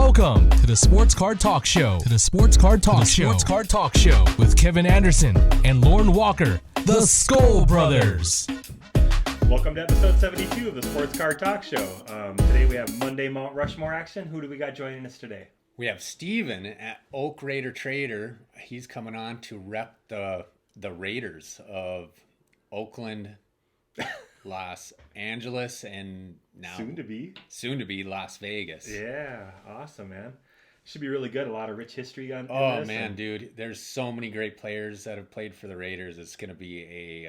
Welcome to the Sports Card Talk Show. Sports Card Talk Show with Kevin Anderson and Lauren Walker, the Skol Brothers. Welcome to episode 72 of the Sports Card Talk Show. Today we have Monday Mount Rushmore action. Who do we got joining us today? We have Steven at Oakradertrader. He's coming on to rep the Raiders of Oakland, Los Angeles, and now soon to be Las Vegas. Yeah, awesome, man. Should be really good. A lot of rich history on. Oh man, dude, there's so many great players that have played for the Raiders. It's gonna be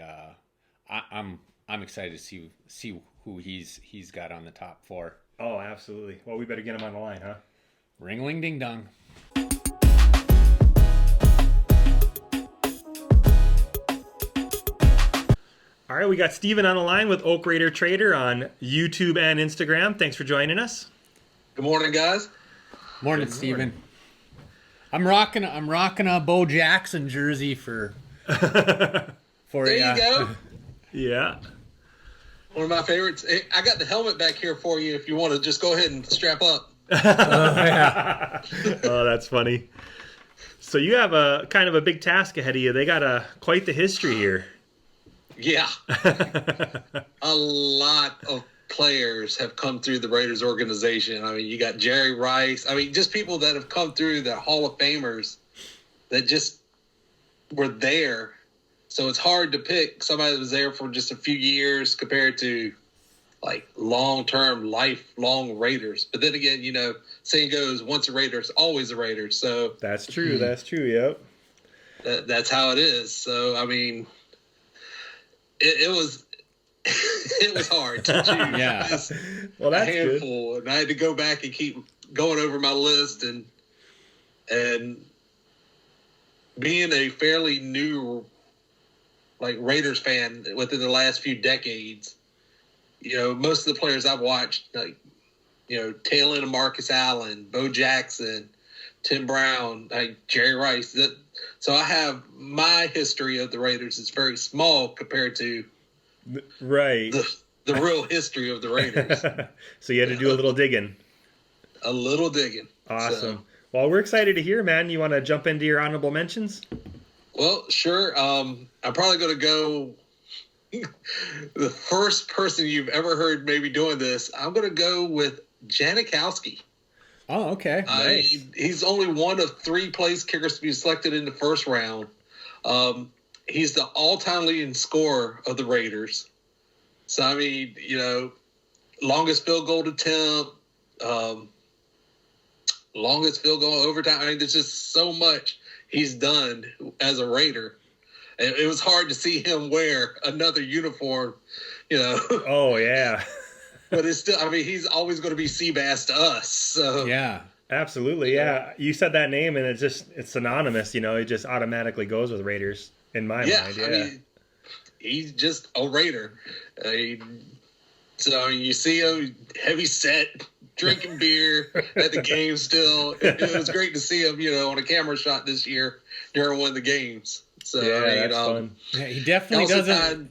I'm excited to see who he's got on the top four. Oh, absolutely. Well, we better get him on the line, huh? Ring-a-ling ding dong. All right, we got Steven on the line with Oakradertrader on YouTube and Instagram. Thanks for joining us. Good morning, guys. Morning, Steven. I'm rocking a Bo Jackson jersey for there you go. Yeah. One of my favorites. I got the helmet back here for you if you want to just go ahead and strap up. Yeah. Oh, that's funny. So you have a kind of a big task ahead of you. They got quite the history here. Yeah. A lot of players have come through the Raiders organization. I mean, you got Jerry Rice. I mean, just people that have come through that Hall of Famers that just were there. So it's hard to pick somebody that was there for just a few years compared to like long-term, lifelong Raiders. But then again, you know, saying goes, once a Raider, always a Raider. So that's true. That's true. Yep. That's how it is. So, I mean, it was it was hard to choose. Yeah. Well, that's a handful, good. And I had to go back and keep going over my list and being a fairly new like Raiders fan within the last few decades. You know, most of the players I've watched, like, you know, tail end of Marcus Allen, Bo Jackson, Tim Brown, like Jerry Rice. So I have my history of the Raiders is very small compared to right the real history of the Raiders. So you had to do a little digging. A little digging. Awesome. So, well, we're excited to hear, man. You want to jump into your honorable mentions? Well, sure. I'm probably going to go the first person you've ever heard maybe doing this. I'm going to go with Janikowski. Oh, okay. Nice. He's only one of 3 place kickers to be selected in the first round. He's the all-time leading scorer of the Raiders. So, I mean, you know, longest field goal attempt, longest field goal overtime. I mean, there's just so much he's done as a Raider. And it was hard to see him wear another uniform, you know. Oh, yeah. But it's still, I mean, he's always going to be Seabass to us. So yeah, absolutely. Yeah. You said that name and it's synonymous, you know, it just automatically goes with Raiders in my mind. Yeah. I mean, he's just a Raider. So, I mean, you see him heavy set, drinking beer at the game still. It was great to see him, you know, on a camera shot this year during one of the games. So, yeah, I mean, that's fun. Yeah, he definitely doesn't.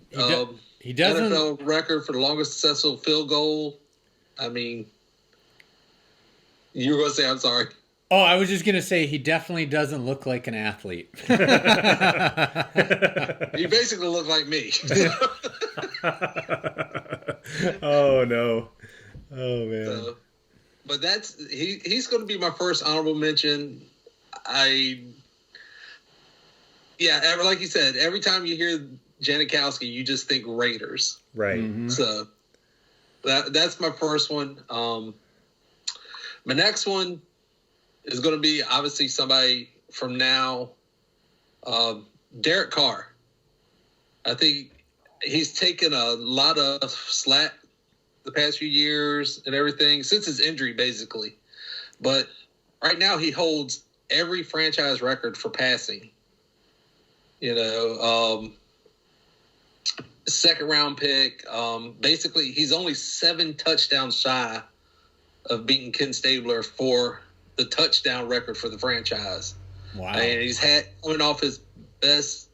He doesn't. NFL record for the longest successful field goal. I mean, you were going to say, I'm sorry. Oh, I was just going to say he definitely doesn't look like an athlete. You basically look like me. Oh, no. Oh, man. So, but he's going to be my first honorable mention. Like you said, every time you hear Janikowski, you just think Raiders. Right. Mm-hmm. So that's my first one. My next one is going to be obviously somebody from now, Derek Carr. I think he's taken a lot of slack the past few years and everything since his injury, basically. But right now he holds every franchise record for passing. You know, second round pick. Basically, he's only 7 touchdowns shy of beating Ken Stabler for the touchdown record for the franchise. Wow. And he's coming off his best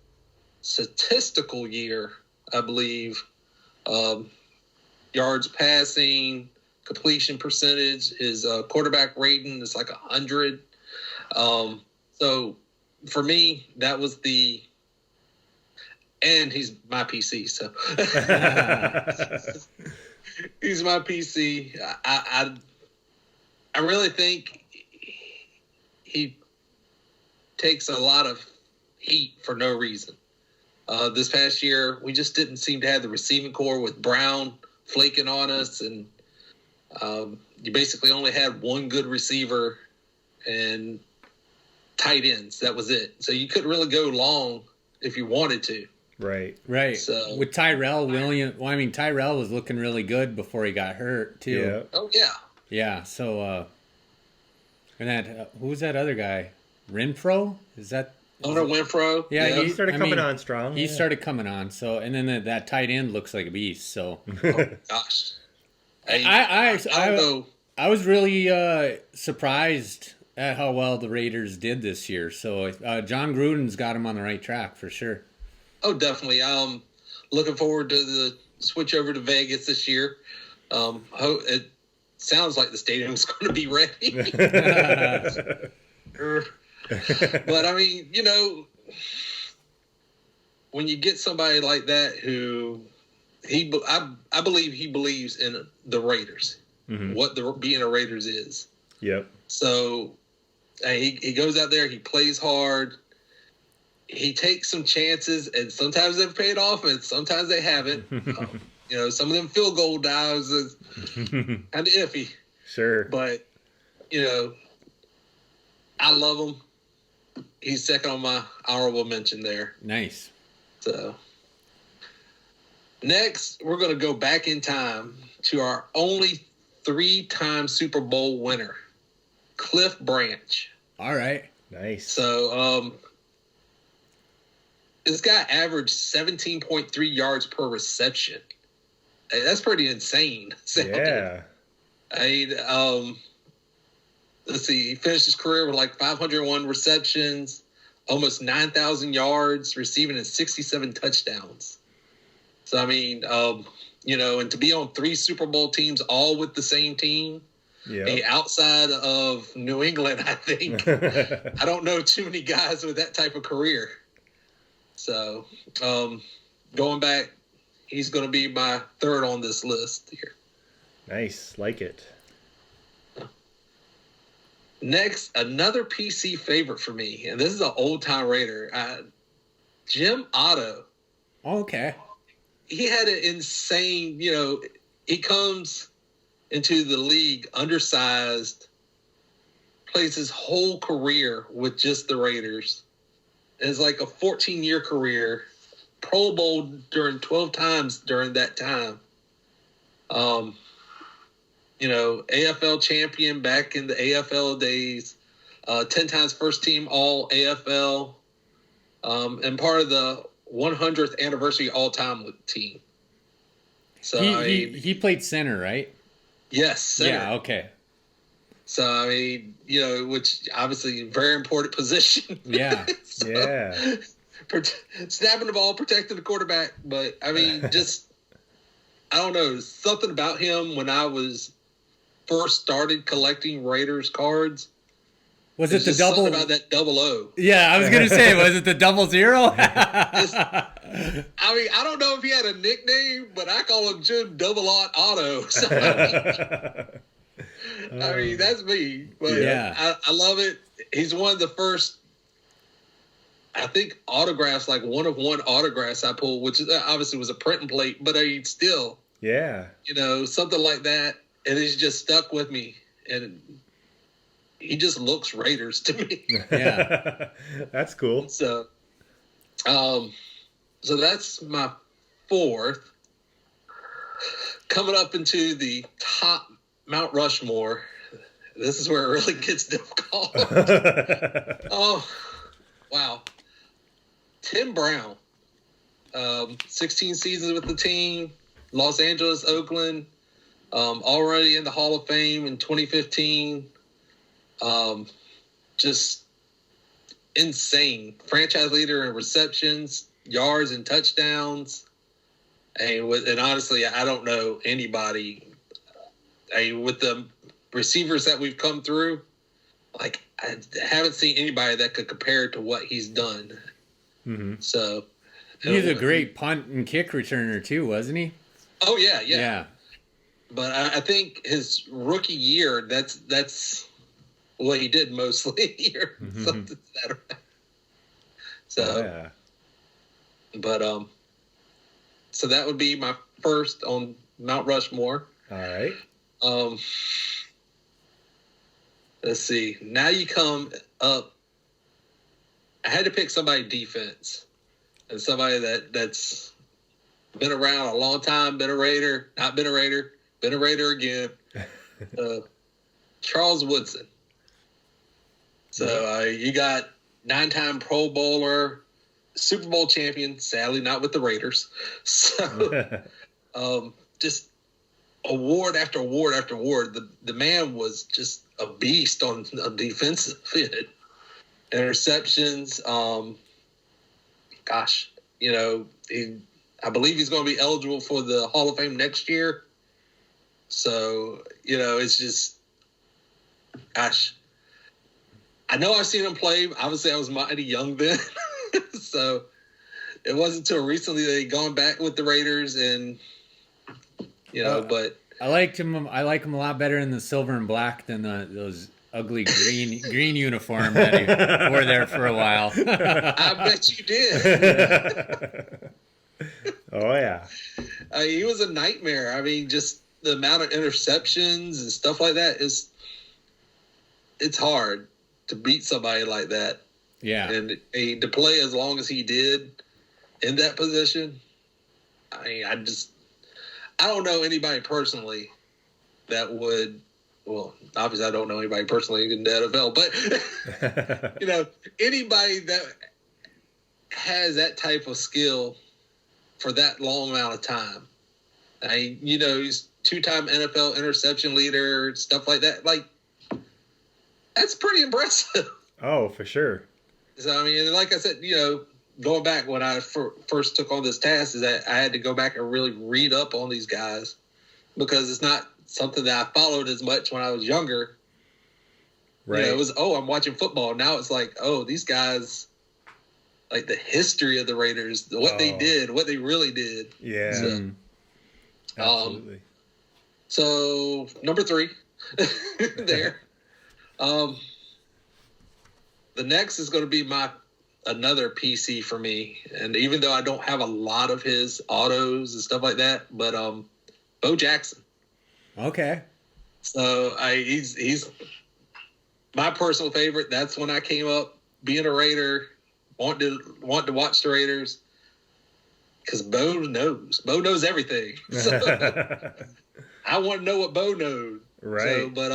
statistical year, I believe. Yards passing, completion percentage. His quarterback rating is like 100. So for me, that was and he's my PC. So he's my PC. I really think he takes a lot of heat for no reason. This past year, we just didn't seem to have the receiving core with Brown flaking on us, and you basically only had one good receiver and tight ends. That was it. So you couldn't really go long if you wanted to. Right. So with Tyrell Williams, Tyrell was looking really good before he got hurt too. Yeah. Oh yeah. Yeah. So, and that who was that other guy? Renfro? Is that? Winfro. Yeah, He started coming on strong. He started coming on. So, and then that tight end looks like a beast. So, Oh gosh. I was really surprised at how well the Raiders did this year. So, John Gruden's got him on the right track for sure. Oh, definitely. Looking forward to the switch over to Vegas this year. It sounds like the stadium's going to be ready. But I mean, when you get somebody like that who I believe he believes in the Raiders, what being a Raiders is. Yep. So he goes out there, he plays hard. He takes some chances, and sometimes they've paid off, and sometimes they haven't. Some of them field goal dives is kind of iffy. Sure. But, I love him. He's second on my honorable mention there. Nice. So, next, we're going to go back in time to our only 3-time Super Bowl winner, Cliff Branch. All right. Nice. So, this guy averaged 17.3 yards per reception. Hey, that's pretty insane. Yeah. Let's see. He finished his career with like 501 receptions, almost 9,000 yards, receiving and 67 touchdowns. So, I mean, and to be on 3 Super Bowl teams, all with the same team, outside of New England, I think. I don't know too many guys with that type of career. So, going back, he's going to be my third on this list here. Nice. Like it. Next, another PC favorite for me, and this is an old-time Raider, Jim Otto. Okay. He had an insane, he comes into the league undersized, plays his whole career with just the Raiders. It's like a 14-year career, Pro Bowl during 12 times during that time. AFL champion back in the AFL days, 10 times first team all AFL, and part of the 100th anniversary all-time team. So he played center, right? Yes, center. Yeah, okay. So, which obviously a very important position. Yeah. So, Yeah. Snapping the ball, protecting the quarterback. But, I don't know. Something about him when I was first started collecting Raiders cards. Was it the double? Something about that 00. Yeah, I was going to say, was it the 00? I don't know if he had a nickname, but I call him Jim Double Otto. So, that's me. But yeah. I love it. He's one of the first, I think, autographs, like one-of-one autographs I pulled, which obviously was a print and plate, but still. Yeah. Something like that. And it's just stuck with me. And he just looks Raiders to me. Yeah. That's cool. So that's my fourth. Coming up into the top Mount Rushmore, this is where it really gets difficult. Oh, wow. Tim Brown, 16 seasons with the team, Los Angeles, Oakland, already in the Hall of Fame in 2015. Just insane. Franchise leader in receptions, yards, and touchdowns. And honestly, I don't know anybody with the receivers that we've come through, like I haven't seen anybody that could compare to what he's done. Mm-hmm. So he's a great punt and kick returner too, wasn't he? Oh yeah. But I think his rookie year, that's what he did mostly. Or something to that effect. So, but so that would be my first on Mount Rushmore. All right. Let's see. Now you come up. I had to pick somebody defense, and somebody that's been around a long time, been a Raider, not been a Raider, been a Raider again. Charles Woodson. So you got 9-time Pro Bowler, Super Bowl champion, sadly not with the Raiders. So just award after award after award. The man was just a beast on defensive end. Interceptions. Gosh, I believe he's going to be eligible for the Hall of Fame next year. So, it's just, gosh. I know I've seen him play. Obviously, I was mighty young then. So, it wasn't until recently that he'd gone back with the Raiders and, but. I like him a lot better in the silver and black than those ugly green uniform that he wore there for a while. I bet you did. Oh, yeah. He was a nightmare. I mean, just the amount of interceptions and stuff like that it's hard to beat somebody like that. Yeah. And to play as long as he did in that position, I mean, I don't know anybody personally that would, well, obviously I don't know anybody personally in the NFL, but, anybody that has that type of skill for that long amount of time. I mean, he's 2-time NFL interception leader, stuff like that. Like, that's pretty impressive. Oh, for sure. So, I mean, like I said, going back when I first took on this task is that I had to go back and really read up on these guys because it's not something that I followed as much when I was younger. Right. It was, I'm watching football. Now it's like, these guys, like the history of the Raiders, what they did, what they really did. Yeah. So, absolutely. So number 3 there. The next is going to be another PC for me. And even though I don't have a lot of his autos and stuff like that, but Bo Jackson. Okay. So he's my personal favorite. That's when I came up being a Raider, wanting to watch the Raiders because Bo knows everything. So I want to know what Bo knows. Right. So, but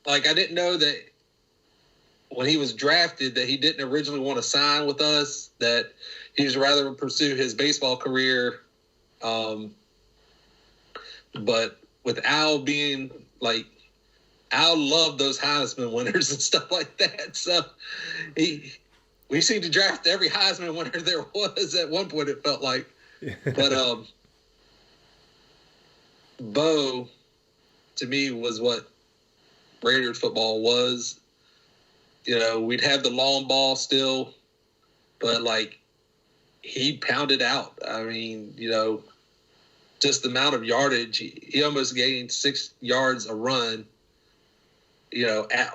like I didn't know that when he was drafted that he didn't originally want to sign with us, that he was rather pursue his baseball career. But with Al being like, Al loved those Heisman winners and stuff like that. So we seemed to draft every Heisman winner there was at one point, it felt like. But Bo, to me, was what Raiders football was. We'd have the long ball still, but like he pounded out. I mean, just the amount of yardage, he almost gained 6 yards a run,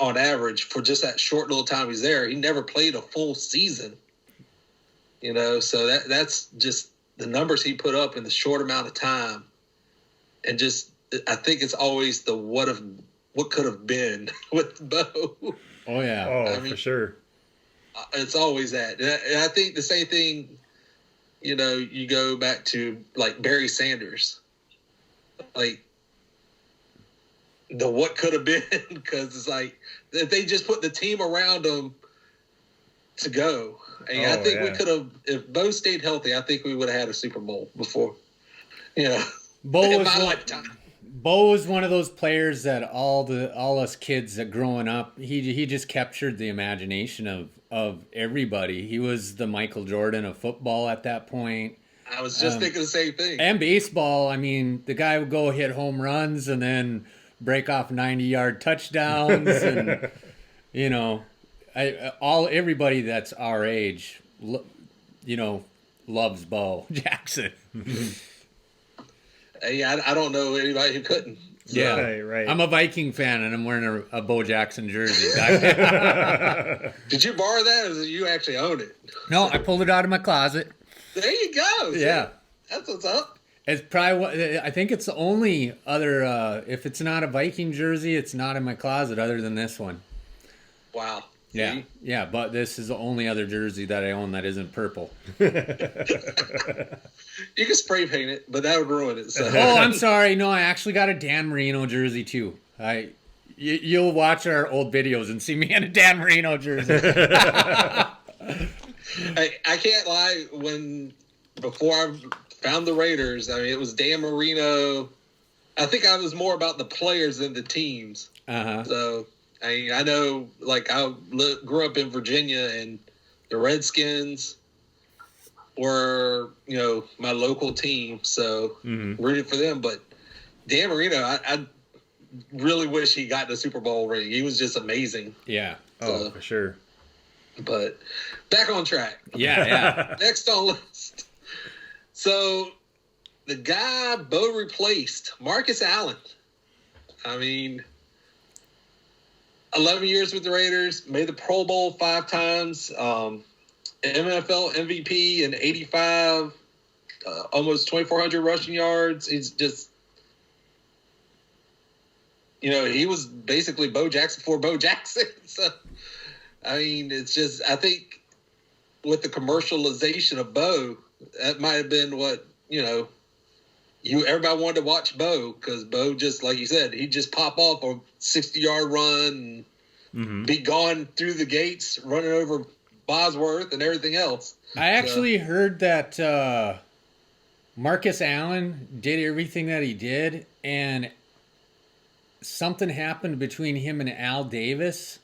on average for just that short little time he's there. He never played a full season, so that's just the numbers he put up in the short amount of time. And just, I think it's always the what could have been with Bo. Oh, yeah. Oh, for sure. It's always that. And I think the same thing, you go back to, like, Barry Sanders. Like, the what could have been, because it's like, if they just put the team around him to go. And I think we could have, if Bo stayed healthy, I think we would have had a Super Bowl before. Bo was one of those players that all us kids that growing up, he just captured the imagination of everybody. He was the Michael Jordan of football at that point. I was just thinking the same thing. And baseball, I mean, the guy would go hit home runs and then break off 90-yard touchdowns, and everybody that's our age, loves Bo Jackson. Hey, I don't know anybody who couldn't. So. Yeah, right. I'm a Viking fan, and I'm wearing a Bo Jackson jersey. Did you borrow that, or did you actually own it? No, I pulled it out of my closet. There you go. Yeah. That's what's up. It's probably, I think it's the only other, if it's not a Viking jersey, it's not in my closet other than this one. Wow. Yeah. See? Yeah, but this is the only other jersey that I own that isn't purple. You can spray paint it, but that would ruin it. So. Oh, I'm sorry. No, I actually got a Dan Marino jersey too. You'll watch our old videos and see me in a Dan Marino jersey. I can't lie. Before I found the Raiders, I mean, it was Dan Marino. I think I was more about the players than the teams. Uh-huh. So I know, like, I grew up in Virginia, and the Redskins were, my local team. So rooted for them. But Dan Marino, I really wish he got the Super Bowl ring. He was just amazing. Yeah. Oh, for sure. But back on track. Yeah. Next on list. So the guy Bo replaced, Marcus Allen. I mean, 11 years with the Raiders, made the Pro Bowl 5 times, NFL MVP in 85, almost 2,400 rushing yards. He's just, he was basically Bo Jackson before Bo Jackson. So, I mean, it's just, I think with the commercialization of Bo, that might have been what, everybody wanted to watch Bo, because Bo, just like you said, he'd just pop off a 60-yard run and be gone through the gates, running over Bosworth and everything else. I actually heard that Marcus Allen did everything that he did, and something happened between him and Al Davis,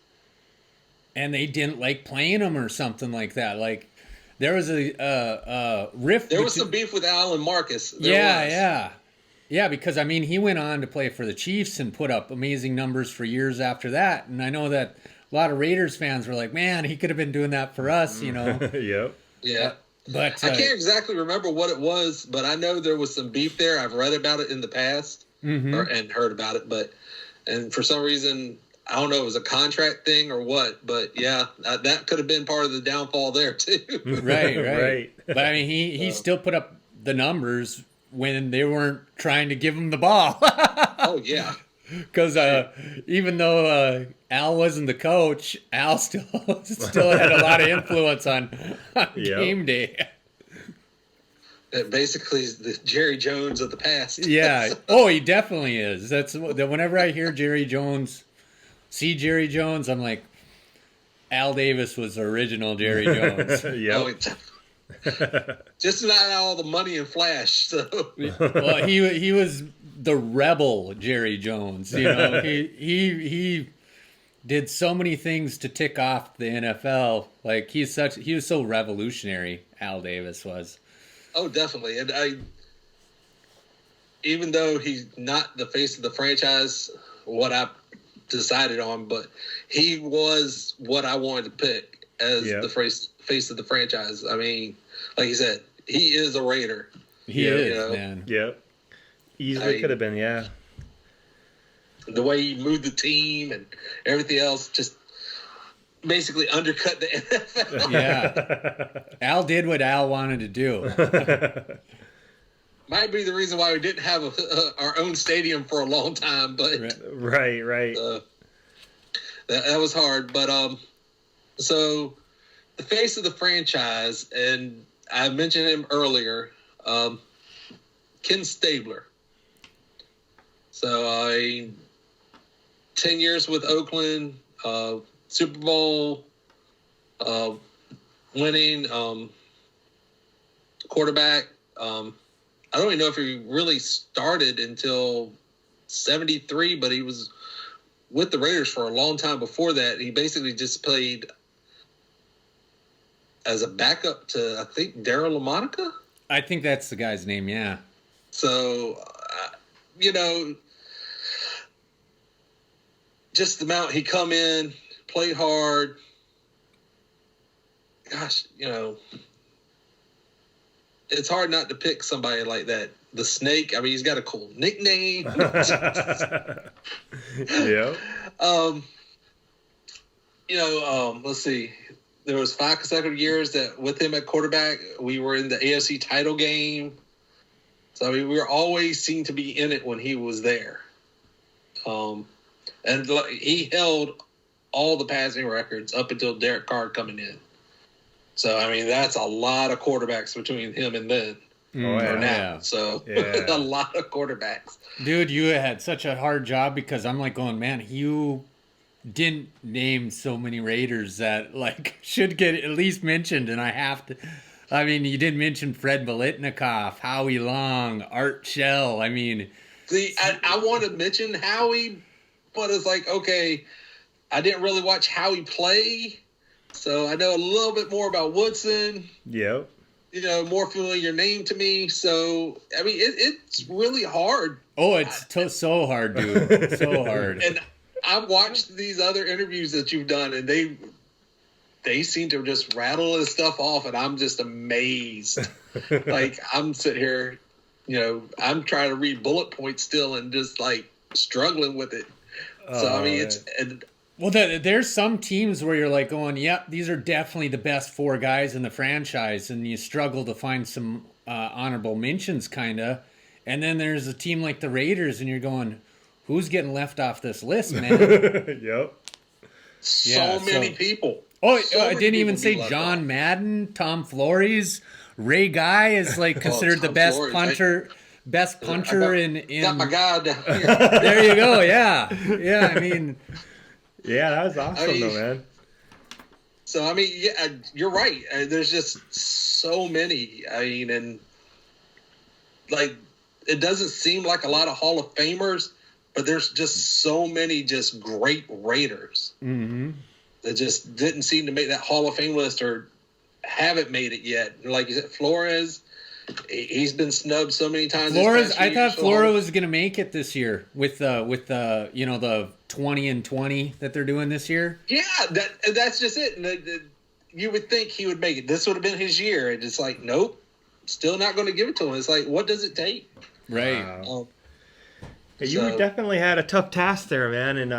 and they didn't like playing him or something like that. Like, there was a rift. There was some beef with Al and Marcus. Yeah, because, I mean, he went on to play for the Chiefs and put up amazing numbers for years after that. And I know that a lot of Raiders fans were like, man, he could have been doing that for us, Yep. Yeah. But I can't exactly remember what it was, but I know there was some beef there. I've read about it in the past and heard about it. And for some reason, I don't know if it was a contract thing or what, but yeah, that could have been part of the downfall there too. Right. But I mean, he still put up the numbers when they weren't trying to give him the ball. Oh yeah. Because even though Al wasn't the coach, Al still had a lot of influence on game day. That basically is the Jerry Jones of the past. Yeah. Oh, he definitely is. Whenever I hear Jerry Jones, see Jerry Jones, I'm like, Al Davis was the original Jerry Jones. Just not all the money and flash. So. Well, he was the rebel Jerry Jones. He did so many things to tick off the NFL. Like, he was so revolutionary. Al Davis was. Oh, definitely. And even though he's not the face of the franchise, what I decided on, but he was what I wanted to pick as the face of the franchise. I mean, like you said, he is a Raider. He is, man. Yep. Easily could have been, yeah. The way he moved the team and everything else just basically undercut the NFL. Yeah. Al did what Al wanted to do. Might be the reason why we didn't have our own stadium for a long time, but right. That was hard. But so the face of the franchise, and I mentioned him earlier, Ken Stabler. So 10 years with Oakland, Super Bowl winning quarterback. I don't even know if he really started until 73, but he was with the Raiders for a long time before that. He basically just played as a backup to, I think, Darryl LaMonica. I think that's the guy's name, yeah. So, just the amount he come in, played hard. Gosh, it's hard not to pick somebody like that. The Snake. I mean, he's got a cool nickname. Yeah. Let's see. There was 5 consecutive years that with him at quarterback, we were in the AFC title game. So I mean, we were always seen to be in it when he was there. And he held all the passing records up until Derek Carr coming in. So I mean, that's a lot of quarterbacks between him and then. Now. So a lot of quarterbacks. Dude, you had such a hard job because I'm like going, man, you didn't name so many Raiders that like should get at least mentioned, and I have to. I mean, you didn't mention Fred Biletnikoff, Howie Long, Art Shell. I mean, see, I want to mention Howie, but it's like, okay, I didn't really watch Howie play, so I know a little bit more about Woodson. Yep. More familiar name to me. So I mean, it's really hard. Oh, it's so hard, dude. So hard. And I've watched these other interviews that you've done, and they seem to just rattle this stuff off, and I'm just amazed. Like, I'm sitting here, I'm trying to read bullet points still and just, like, struggling with it. So, I mean, Well, there's some teams where you're like going, yep, these are definitely the best 4 guys in the franchise, and you struggle to find some honorable mentions, kind of. And then there's a team like the Raiders, and you're going, who's getting left off this list, man? Yep. So many people. Oh, I didn't even say John Madden, Tom Flores, Ray Guy is like considered the best Flores, punter in. Got my guy down here. There you go. Yeah, yeah. I mean, yeah, that was awesome, though, man. So I mean, yeah, you're right. There's just so many. I mean, and like, it doesn't seem like a lot of Hall of Famers, but there's just so many just great Raiders. Mm-hmm. That just didn't seem to make that Hall of Fame list or haven't made it yet. Like you said, Flores, he's been snubbed so many times. Flores, I thought Flores was going to make it this year with the 20 and 20 that they're doing this year. Yeah, that's just it. And you would think he would make it. This would have been his year, and it's like, nope, still not going to give it to him. It's like, what does it take? Right. You definitely had a tough task there, man, and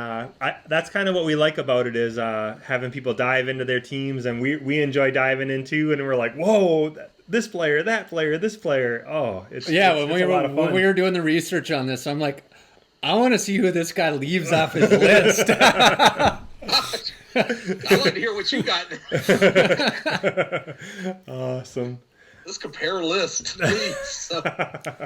that's kind of what we like about it is having people dive into their teams, and we enjoy diving into, and we're like, whoa, this player, that player, this player. Oh, it's a lot of fun. When we were doing the research on this, I'm like, I want to see who this guy leaves off his list. I want to hear what you got. Awesome. Let's compare a list, please.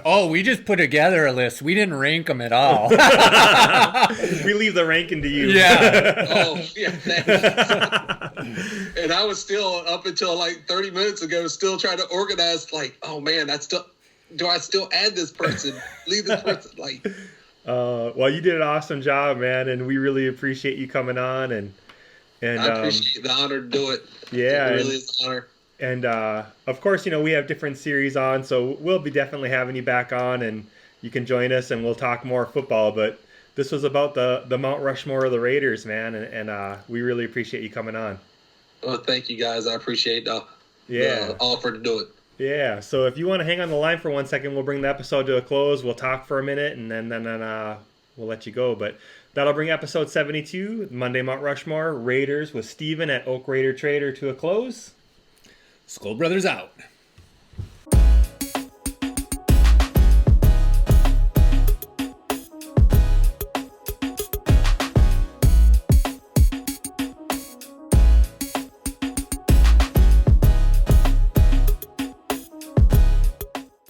Oh, we just put together a list. We didn't rank them at all. We leave the ranking to you. Yeah. Oh, yeah. Thanks. And I was still, up until like 30 minutes ago, still trying to organize, like, oh, man, do I still add this person? Leave this person? Like. Well, you did an awesome job, man, and we really appreciate you coming on. And I appreciate the honor to do it. Yeah. It really is an honor. And, of course, we have different series on, so we'll be definitely having you back on, and you can join us, and we'll talk more football. But this was about the Mount Rushmore of the Raiders, man, and we really appreciate you coming on. Well, thank you, guys. I appreciate the offer to do it. Yeah, so if you want to hang on the line for 1 second, we'll bring the episode to a close. We'll talk for a minute, and then we'll let you go. But that'll bring episode 72, Monday Mount Rushmore, Raiders with Steven at Oakradertrader to a close. Skol Brothers out.